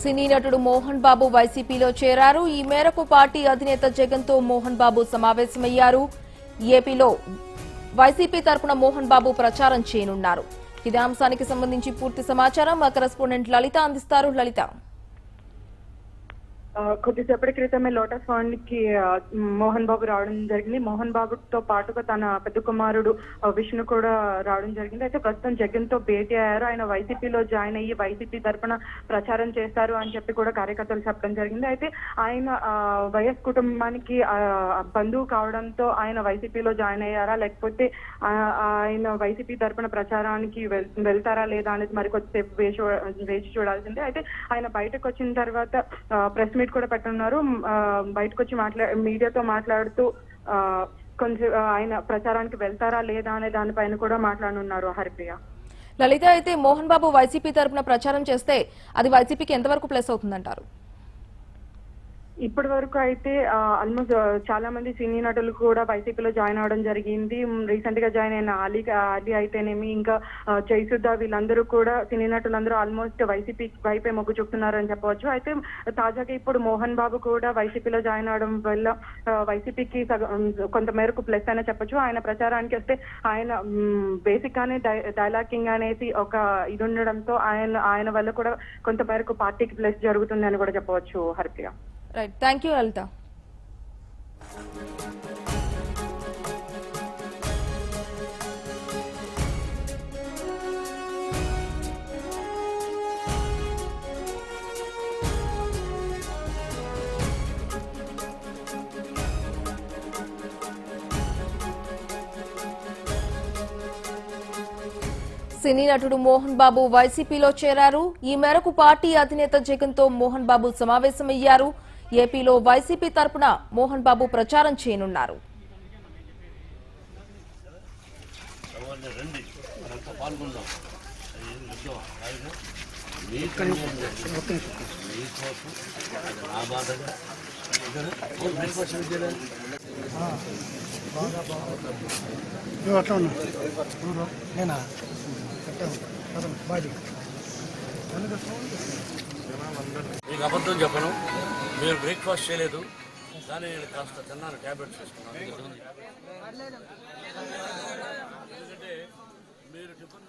సినీ నటుడు మోహన్ బాబు వైసీపీలో చేరారు. ఈ మేరకు పార్టీ అధినేత జగన్ తో మోహన్ బాబు సమావేశమయ్యారు. ఏపీలో వైసీపీ తరపున మోహన్ బాబు ప్రచారం చేయనున్నారు. ఇదే అంశానికి సంబంధించి పూర్తి సమాచారం మా కరెస్పాండెంట్ లలిత అందిస్తారు. లలిత, కొద్దిసేపటి క్రితమే లోటస్ ఫండ్ కి మోహన్ బాబు రావడం జరిగింది. మోహన్ బాబుతో పాటుగా తన పెద్ద కుమారుడు విష్ణు కూడా రావడం జరిగింది. అయితే ప్రస్తుతం జగన్ తో భేటీ అయ్యారు. ఆయన వైసీపీలో జాయిన్ అయ్యి వైసీపీ తరఫున ప్రచారం చేస్తారు అని చెప్పి కూడా కార్యకర్తలు చెప్పడం జరిగింది. అయితే ఆయన వైఎస్ కుటుంబానికి బంధువు కావడంతో ఆయన వైసీపీలో జాయిన్ అయ్యారా, లేకపోతే ఆయన వైసీపీ తరఫున ప్రచారానికి వెళ్తారా లేదా అనేది మరి కొద్దిసేపు వేచి చూడాల్సిందే. అయితే ఆయన బయటకు వచ్చిన తర్వాత ప్రెస్ మీట్ కూడా పెట్టనున్నారు. బయటకు వచ్చి మీడియాతో మాట్లాడుతూ కొంచెం ఆయన ప్రచారానికి వెళ్తారా లేదా అనే దానిపైన కూడా మాట్లాడనున్నారు. హరిప్రియ, లలిత, అయితే మోహన్ బాబు వైసీపీ తరపున ప్రచారం చేస్తే అది వైసీపీకి ఎంతవరకు ప్లస్ అవుతుందంటారు? ఇప్పటి వరకు అయితే ఆల్మోస్ట్ చాలా మంది సినీ నటులు కూడా వైసీపీలో జాయిన్ అవడం జరిగింది. రీసెంట్ గా జాయిన్ అయిన అలీ అయితేనేమి, ఇంకా జయసుధ, వీళ్ళందరూ కూడా సినీ నటులందరూ ఆల్మోస్ట్ వైసీపీ వైపే మొగ్గు చూపుతున్నారని చెప్పవచ్చు. అయితే తాజాగా ఇప్పుడు మోహన్ బాబు కూడా వైసీపీలో జాయిన్ అవడం వల్ల వైసీపీకి కొంత మేరకు ప్లస్ అయినా చెప్పొచ్చు. ఆయన ప్రచారానికి వస్తే ఆయన బేసిక్ గానే డైలాగ్ కింగ్ అనేది ఒక ఇది ఉండడంతో ఆయన వల్ల కూడా కొంత మేరకు పార్టీకి ప్లస్ జరుగుతుంది అని కూడా చెప్పవచ్చు. హరిప్రియ, రైట్, థ్యాంక్ యూ లలిత. సినీ నటుడు మోహన్ బాబు వైసీపీలో చేరారు. ఈ మేరకు పార్టీ అధినేత జగన్ తో మోహన్ బాబు సమావేశమయ్యారు. ఏపీలో వైసీపీ తరపున మోహన్ బాబు ప్రచారం చేయనున్నారు. మీకు అబద్ధం చెప్పను, మీరు బ్రేక్ఫాస్ట్ చేయలేదు కానీ నేను కాస్త తిన్నాను, ట్యాబ్లెట్స్ వేసుకున్నాను. ఎందుకంటే మీరు టిఫిన్